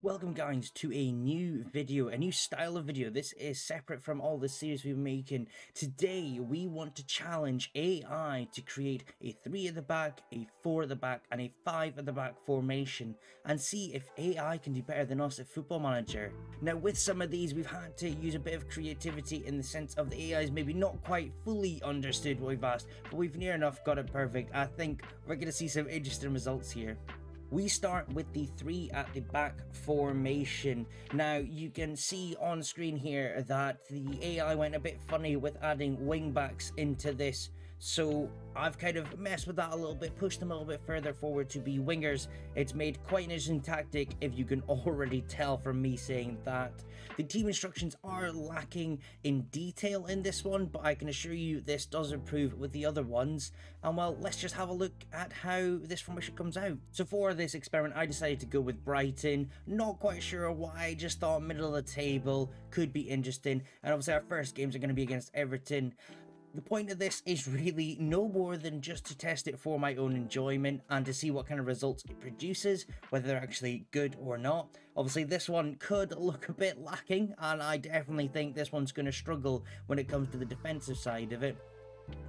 Welcome guys to a new video, a new style of video. This is separate from all the series we've been making. Today we want to challenge AI to create a 3 at the back, a 4 at the back and a 5 at the back formation and see if AI can do better than us at Football Manager. Now with some of these we've had to use a bit of creativity in the sense of the AI's maybe not quite fully understood what we've asked, but we've near enough got it perfect. I think we're going to see some interesting results here. We start with the 3 at the back formation. Now you can see on screen here that the AI went a bit funny with adding wing backs into this. So I've kind of messed with that a little bit, pushed them a little bit further forward to be wingers. It's made quite an interesting tactic if you can already tell from me saying that. The team instructions are lacking in detail in this one, but I can assure you this does improve with the other ones. And well, let's just have a look at how this formation comes out. So for this experiment, I decided to go with Brighton. Not quite sure why, just thought middle of the table could be interesting. And obviously our first games are going to be against Everton. The point of this is really no more than just to test it for my own enjoyment and to see what kind of results it produces, whether they're actually good or not. Obviously this one could look a bit lacking and I definitely think this one's going to struggle when it comes to the defensive side of it.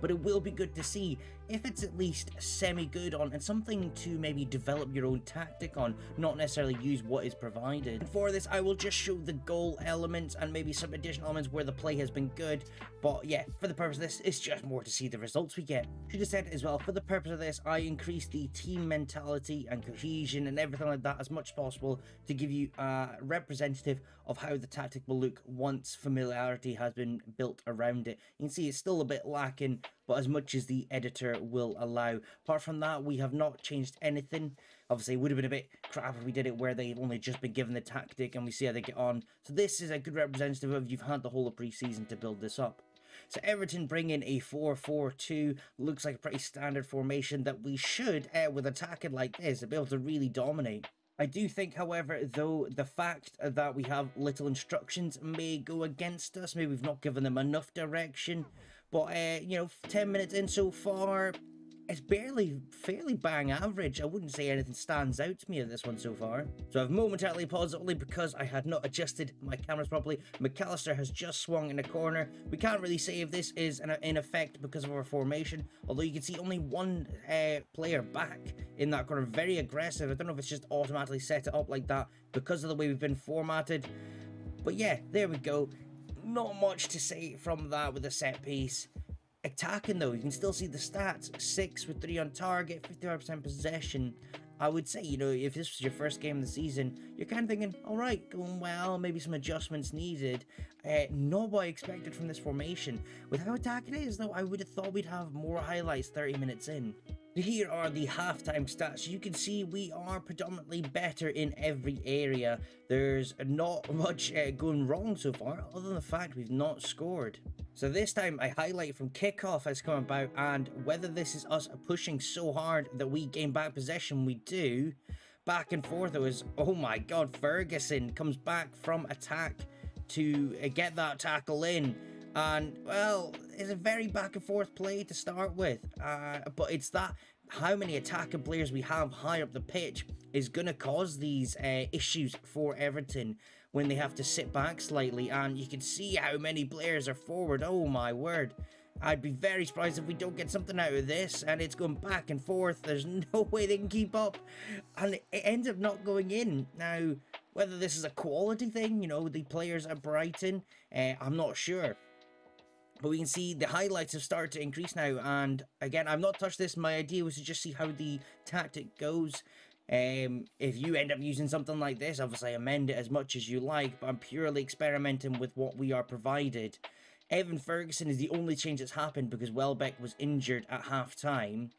But it will be good to see if it's at least semi-good on and something to maybe develop your own tactic on, not necessarily use what is provided. And for this, I will just show the goal elements and maybe some additional elements where the play has been good. But yeah, for the purpose of this, it's just more to see the results we get. Should have said as well, for the purpose of this, I increased the team mentality and cohesion and everything like that as much as possible to give you a representative of how the tactic will look once familiarity has been built around it. You can see it's still a bit lacking, but as much as the editor will allow. Apart from that, we have not changed anything. Obviously, it would have been a bit crap if we did it where they've only just been given the tactic and we see how they get on. So this is a good representative of you've had the whole of pre-season to build this up. So Everton bring in a 4-4-2, looks like a pretty standard formation that we should, with attacking like this, be able to really dominate. I do think, however, though, the fact that we have little instructions may go against us. Maybe we've not given them enough direction. But, you know, 10 minutes in so far, it's fairly bang average. I wouldn't say anything stands out to me of this one so far. So I've momentarily paused only because I had not adjusted my cameras properly. McAllister has just swung in the corner. We can't really say if this is in effect because of our formation, although you can see only one player back in that corner. Very aggressive. I don't know if it's just automatically set it up like that because of the way we've been formatted. But yeah, there we go. Not much to say from that with a set piece. Attacking though, you can still see the stats. 6 with 3 on target, 55% possession. I would say, you know, if this was your first game of the season, you're kind of thinking, all right, going well, maybe some adjustments needed. Not what I expected from this formation. With how attacking it is though, I would have thought we'd have more highlights 30 minutes in. Here are the halftime stats. You can see we are predominantly better in every area. There's not much going wrong so far, other than the fact we've not scored. So this time a highlight from kickoff has come about, and whether this is us pushing so hard that we gain back possession, we do. Back and forth though is, oh my god, Ferguson comes back from attack to get that tackle in. And, well, it's a very back and forth play to start with. But it's that how many attacking players we have high up the pitch is going to cause these issues for Everton when they have to sit back slightly. And you can see how many players are forward. Oh, my word. I'd be very surprised if we don't get something out of this. And it's going back and forth. There's no way they can keep up. And it ends up not going in. Now, whether this is a quality thing, you know, the players at Brighton, I'm not sure. But we can see the highlights have started to increase now, and again, I've not touched this. My idea was to just see how the tactic goes. If you end up using something like this, obviously amend it as much as you like, but I'm purely experimenting with what we are provided. Evan Ferguson is the only change that's happened because Welbeck was injured at half-time.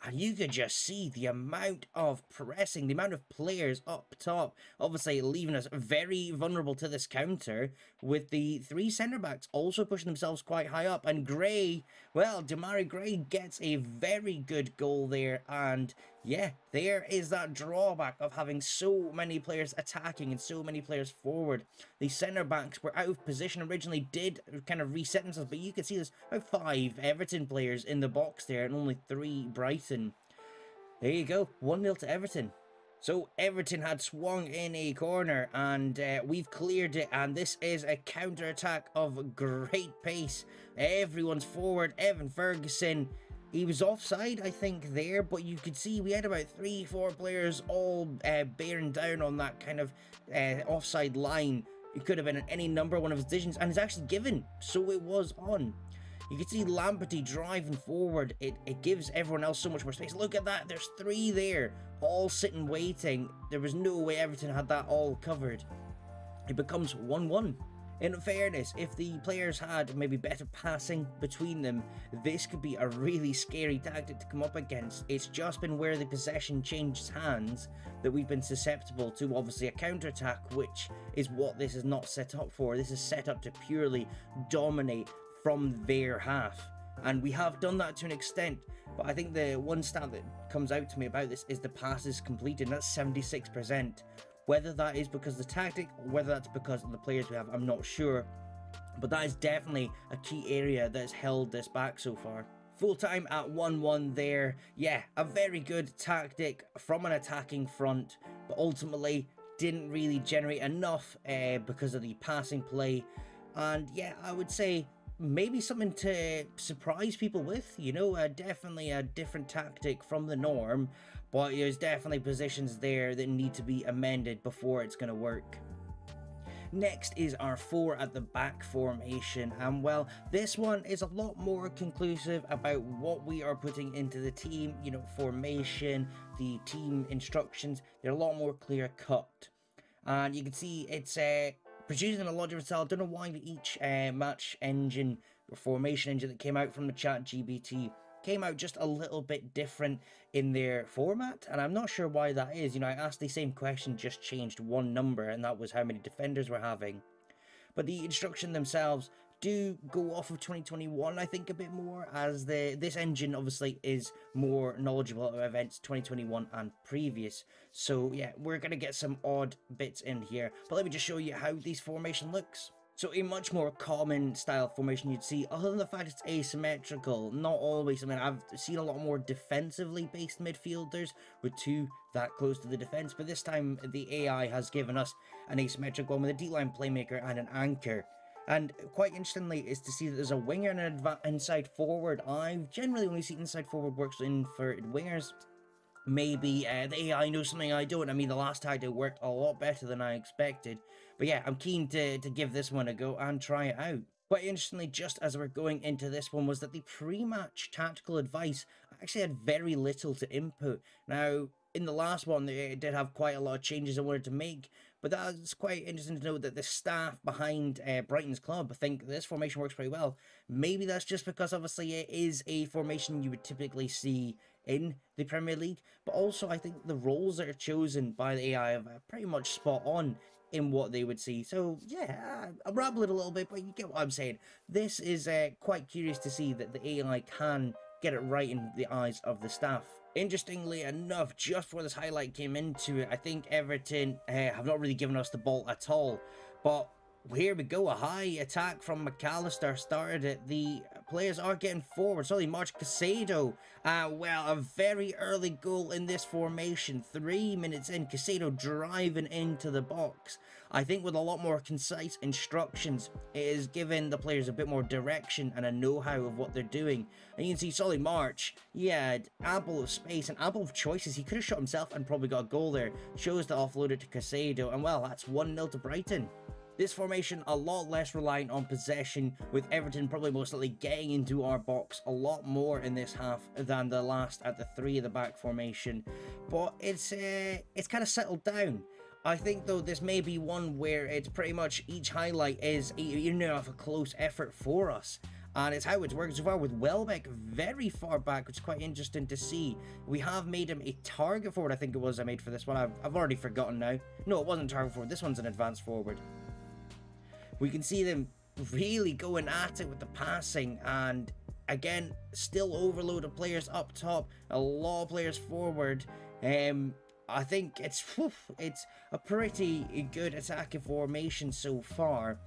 And you could just see the amount of pressing, the amount of players up top, obviously leaving us very vulnerable to this counter, with the 3 centre-backs also pushing themselves quite high up. And Gray, well, Demarai Gray gets a very good goal there, and yeah, there is that drawback of having so many players attacking and so many players forward. The centre-backs were out of position originally, did kind of reset themselves, but you can see there's about 5 Everton players in the box there and only 3 Brighton. There you go, 1-0 to Everton. So Everton had swung in a corner, and we've cleared it, and this is a counter-attack of great pace. Everyone's forward. Evan Ferguson, he was offside, I think, there, but you could see we had about 3-4 players all bearing down on that kind of offside line. It could have been any number one of his decisions, and it's actually given, so it was on. You can see Lamperty driving forward. It gives everyone else so much more space. Look at that. There's 3 there, all sitting waiting. There was no way Everton had that all covered. It becomes 1-1. In fairness, if the players had maybe better passing between them, this could be a really scary tactic to come up against. It's just been where the possession changes hands that we've been susceptible to, obviously, a counter-attack, which is what this is not set up for. This is set up to purely dominate from their half, and we have done that to an extent, but I think the one stat that comes out to me about this is the passes completed, and that's 76%. Whether that is because of the tactic or whether that's because of the players we have, I'm not sure, but that is definitely a key area that has held this back so far. Full time at 1-1 there. Yeah, a very good tactic from an attacking front, but ultimately didn't really generate enough because of the passing play. And yeah, I would say maybe something to surprise people with, you know, definitely a different tactic from the norm, but there's definitely positions there that need to be amended before it's going to work. Next is our 4 at the back formation, and well, this one is a lot more conclusive about what we are putting into the team, you know, formation, the team instructions, they're a lot more clear cut. And you can see it's producing a lot of different style. I don't know why each match engine or formation engine that came out from the Chat GPT came out just a little bit different in their format, and I'm not sure why that is. You know, I asked the same question, just changed one number, and that was how many defenders we're having. But the instruction themselves do go off of 2021, I think, a bit more, as this engine obviously is more knowledgeable of events 2021 and previous. So yeah, we're going to get some odd bits in here, but let me just show you how this formation looks. So a much more common style formation you'd see, other than the fact it's asymmetrical, not always. I mean, I've seen a lot more defensively based midfielders with 2 that close to the defense, but this time the AI has given us an asymmetric one with a D-line playmaker and an anchor. And quite interestingly is to see that there's a winger and an inside forward. I've generally only seen inside forward works in for wingers. Maybe the AI knows something I don't. I mean, the last tactic worked a lot better than I expected. But yeah, I'm keen to give this one a go and try it out. Quite interestingly, just as we're going into this one, was that the pre-match tactical advice actually had very little to input. Now, in the last one, they did have quite a lot of changes I wanted to make, but that's quite interesting to know that the staff behind Brighton's club think this formation works pretty well. Maybe that's just because obviously it is a formation you would typically see in the Premier League, but also I think the roles that are chosen by the AI are pretty much spot on in what they would see. So yeah, I'm rambling a little bit, but you get what I'm saying. This is quite curious to see that the AI can get it right in the eyes of the staff. Interestingly enough, just before this highlight came into it, I think Everton have not really given us the ball at all, but here we go. A high attack from McAllister started it. The players are getting forward. So they march Caicedo. Well, a very early goal in this formation. 3 minutes in, Caicedo driving into the box. I think with a lot more concise instructions, it is giving the players a bit more direction and a know-how of what they're doing. And you can see Solly March, he had ample of space and ample of choices. He could have shot himself and probably got a goal there. Chose to offload it to Caicedo, and well, that's 1-0 to Brighton. This formation a lot less reliant on possession, with Everton probably most likely getting into our box a lot more in this half than the last at the 3 at the back formation. But it's kind of settled down. I think though this may be one where it's pretty much each highlight is enough a close effort for us. And it's how it's working so far, with Welbeck very far back, which is quite interesting to see. We have made him a target forward, I think it was I made for this one. I've already forgotten now. No, it wasn't target forward. This one's an advanced forward. We can see them really going at it with the passing, and again, still overload of players up top, a lot of players forward. I think it's a pretty good attacking formation so far,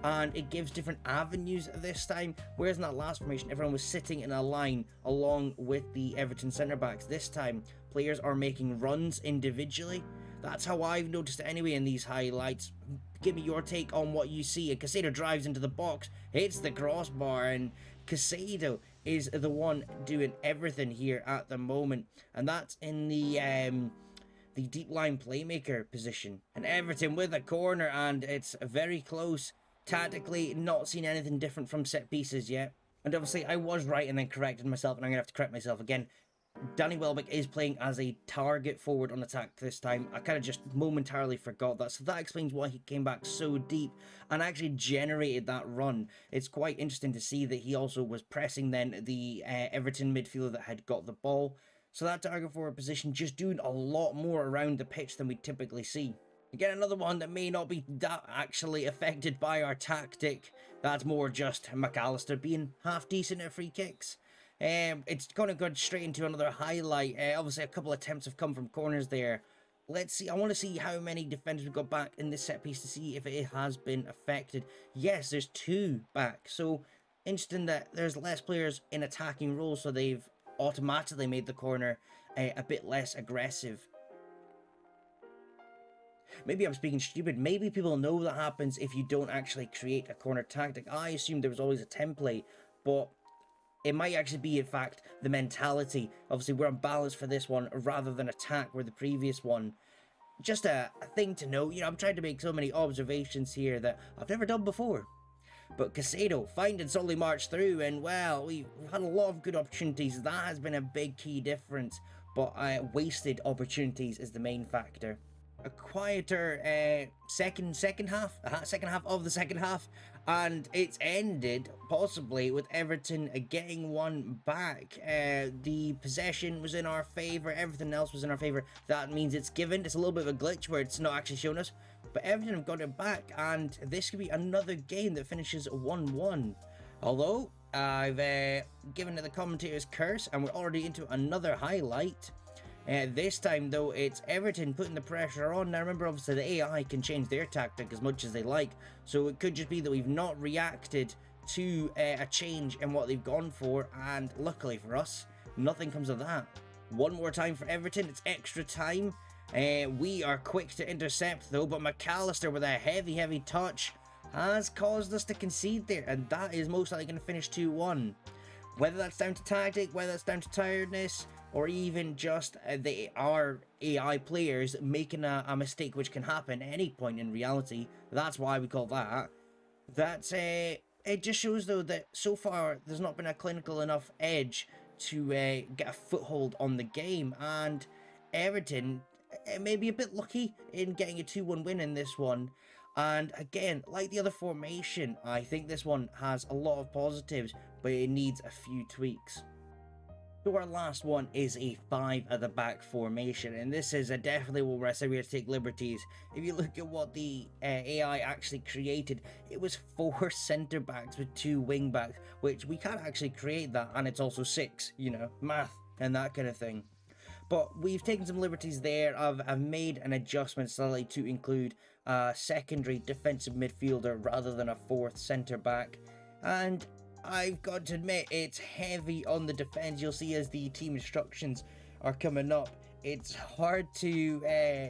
and it gives different avenues this time, whereas in that last formation everyone was sitting in a line along with the Everton centre backs. This time players are making runs individually. That's how I've noticed it anyway in these highlights. Give me your take on what you see. And Casado drives into the box, hits the crossbar, and Casado is the one doing everything here at the moment. And that's in the deep line playmaker position. And Everton with a corner, and it's very close. Tactically, not seen anything different from set pieces yet. And obviously, I was right and then corrected myself, and I'm going to have to correct myself again. Danny Welbeck is playing as a target forward on attack this time. I kind of just momentarily forgot that, so that explains why he came back so deep and actually generated that run. It's quite interesting to see that he also was pressing then the Everton midfielder that had got the ball. So that target forward position just doing a lot more around the pitch than we typically see. Again, another one that may not be that actually affected by our tactic. That's more just McAllister being half decent at free kicks. It's going to go straight into another highlight. Obviously, a couple of attempts have come from corners there. Let's see. I want to see how many defenders we've got back in this set piece to see if it has been affected. Yes, there's 2 back. So, interesting that there's less players in attacking roles, so they've automatically made the corner a bit less aggressive. Maybe I'm speaking stupid. Maybe people know that happens if you don't actually create a corner tactic. I assumed there was always a template, but it might actually be, in fact, the mentality. Obviously, we're on balance for this one rather than attack where the previous one. Just a thing to note. You know, I'm trying to make so many observations here that I've never done before. But Casado finding Solly march through, and well, we've had a lot of good opportunities. That has been a big key difference. But wasted opportunities is the main factor. A quieter second half of the second half, and it's ended possibly with Everton getting one back. The possession was in our favour, everything else was in our favour. That means it's given. It's a little bit of a glitch where it's not actually showing us, but Everton have got it back, and this could be another game that finishes 1-1. Although I've given it the commentator's curse, and we're already into another highlight. This time, though, it's Everton putting the pressure on. Now, remember, obviously, the AI can change their tactic as much as they like, so it could just be that we've not reacted to a change in what they've gone for, and luckily for us, nothing comes of that. One more time for Everton. It's extra time. We are quick to intercept, though, but McAllister with a heavy touch has caused us to concede there, and that is most likely going to finish 2-1. Whether that's down to tactic, whether that's down to tiredness, or even just our AI players making a mistake, which can happen at any point in reality. That's why we call that. It just shows, though, that so far there's not been a clinical enough edge to get a foothold on the game, and Everton may be a bit lucky in getting a 2-1 win in this one. And again, like the other formation, I think this one has a lot of positives, but it needs a few tweaks. So our last one is a 5 at the back formation, and this is definitely where I said we had to take liberties. If you look at what the AI actually created, it was 4 centre backs with 2 wing backs, which we can't actually create that, and it's also 6, you know, math and that kind of thing. But we've taken some liberties there. I've made an adjustment slightly to include a secondary defensive midfielder rather than a 4th centre back, and I've got to admit, it's heavy on the defense. You'll see as the team instructions are coming up, it's hard to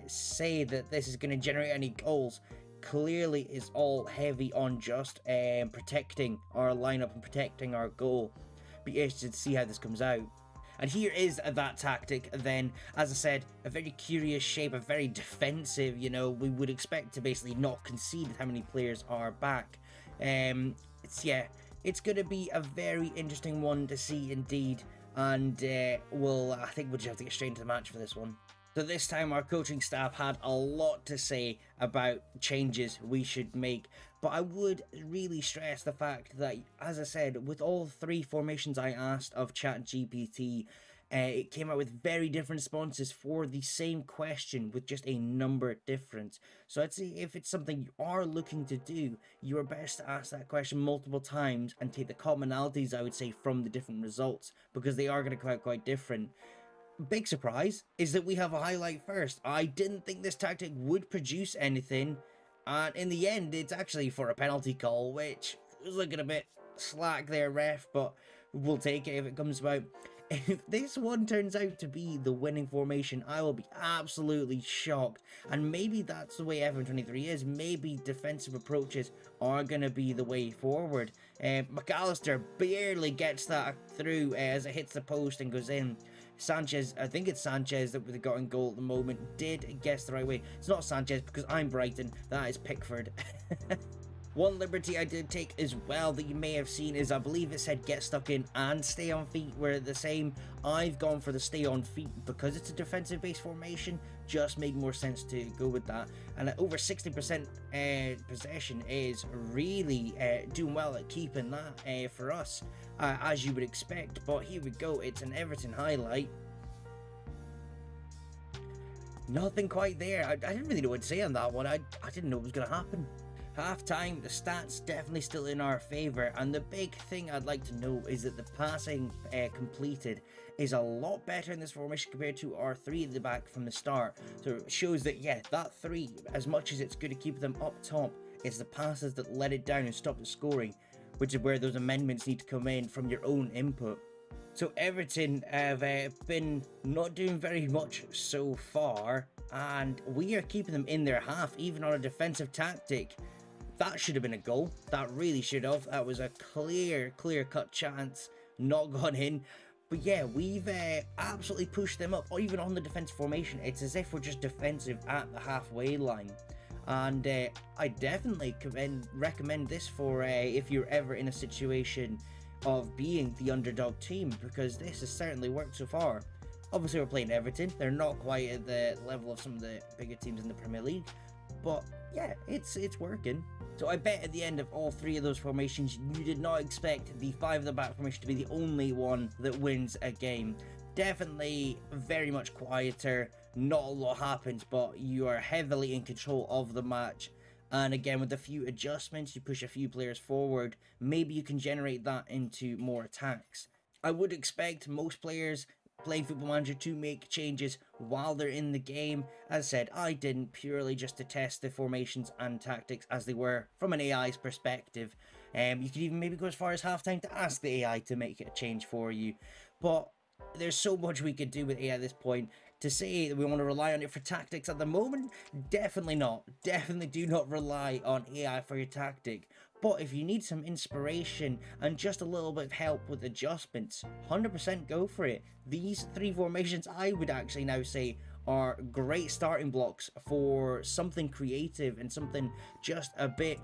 say that this is going to generate any goals. Clearly, it's all heavy on just protecting our lineup and protecting our goal. Be interested to see how this comes out. And here is that tactic then. As I said, a very curious shape, a very defensive, you know, we would expect to basically not concede with how many players are back. It's going to be a very interesting one to see indeed, and I think we'll just have to get straight into the match for this one. So this time our coaching staff had a lot to say about changes we should make, but I would really stress the fact that, as I said, with all 3 formations I asked of Chat GPT, it came out with very different responses for the same question with just a number difference. So I'd say if it's something you are looking to do, you are best to ask that question multiple times and take the commonalities, I would say, from the different results, because they are going to come out quite different. Big surprise is that we have a highlight first. I didn't think this tactic would produce anything, and in the end it's actually for a penalty call, which was looking a bit slack there, ref, but we'll take it if it comes about. If this one turns out to be the winning formation, I will be absolutely shocked. And maybe that's the way FM23 is. Maybe defensive approaches are going to be the way forward. McAllister barely gets that through as it hits the post and goes in. Sanchez, I think it's Sanchez that got in goal at the moment, did guess the right way. It's not Sanchez because I'm Brighton, that is Pickford. One liberty I did take as well that you may have seen is I believe it said get stuck in and stay on feet were the same. I've gone for the stay on feet because it's a defensive based formation, just made more sense to go with that. And at over 60% possession is really doing well at keeping that for us, as you would expect. But here we go, it's an Everton highlight. Nothing quite there. I didn't really know what to say on that one. I didn't know it was going to happen. Half time, the stats definitely still in our favour, and the big thing I'd like to know is that the passing completed is a lot better in this formation compared to our 3 at the back from the start. So it shows that, yeah, that 3, as much as it's good to keep them up top, it's the passes that let it down and stop the scoring, which is where those amendments need to come in from your own input. So Everton have been not doing very much so far, and we are keeping them in their half, even on a defensive tactic. That should have been a goal. That really should have. That was a clear-cut chance, not gone in. But yeah, we've absolutely pushed them up, or even on the defensive formation. It's as if we're just defensive at the halfway line. And I definitely recommend this for if you're ever in a situation of being the underdog team, because this has certainly worked so far. Obviously, we're playing Everton. They're not quite at the level of some of the bigger teams in the Premier League, but yeah, it's working. So I bet at the end of all 3 of those formations, you did not expect the 5 at the back formation to be the only one that wins a game. Definitely very much quieter, not a lot happens, but you are heavily in control of the match. And again, with a few adjustments, you push a few players forward, maybe you can generate that into more attacks. I would expect most players playing Football Manager to make changes while they're in the game. As I said, I didn't, purely just to test the formations and tactics as they were from an AI's perspective. You could even maybe go as far as halftime to ask the AI to make a change for you. But there's so much we could do with AI at this point. To say that we want to rely on it for tactics at the moment, definitely not. Definitely do not rely on AI for your tactic. But if you need some inspiration and just a little bit of help with adjustments, 100% go for it. These 3 formations, I would actually now say, are great starting blocks for something creative and something just a bit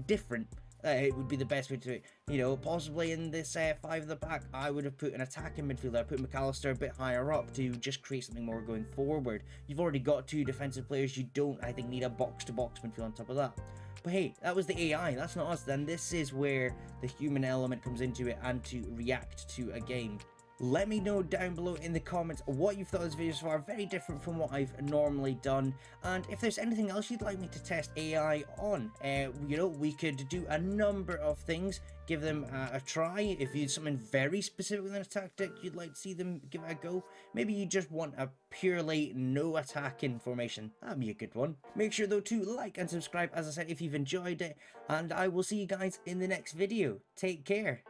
different. It would be the best way to do it. You know, possibly in this 5 at the back, I would have put an attacking midfielder. I put McAllister a bit higher up to just create something more going forward. You've already got 2 defensive players. You don't, I think, need a box-to-box midfield on top of that. But hey, that was the AI. That's not us. Then this is where the human element comes into it and to react to a game. Let me know down below in the comments what you thought of this video so far. Very different from what I've normally done. And if there's anything else you'd like me to test AI on, you know, we could do a number of things. Give them a try. If you had something very specific within a tactic you'd like to see them give it a go. Maybe you just want a purely no attacking formation. That'd be a good one. Make sure though to like and subscribe, as I said, if you've enjoyed it. And I will see you guys in the next video. Take care.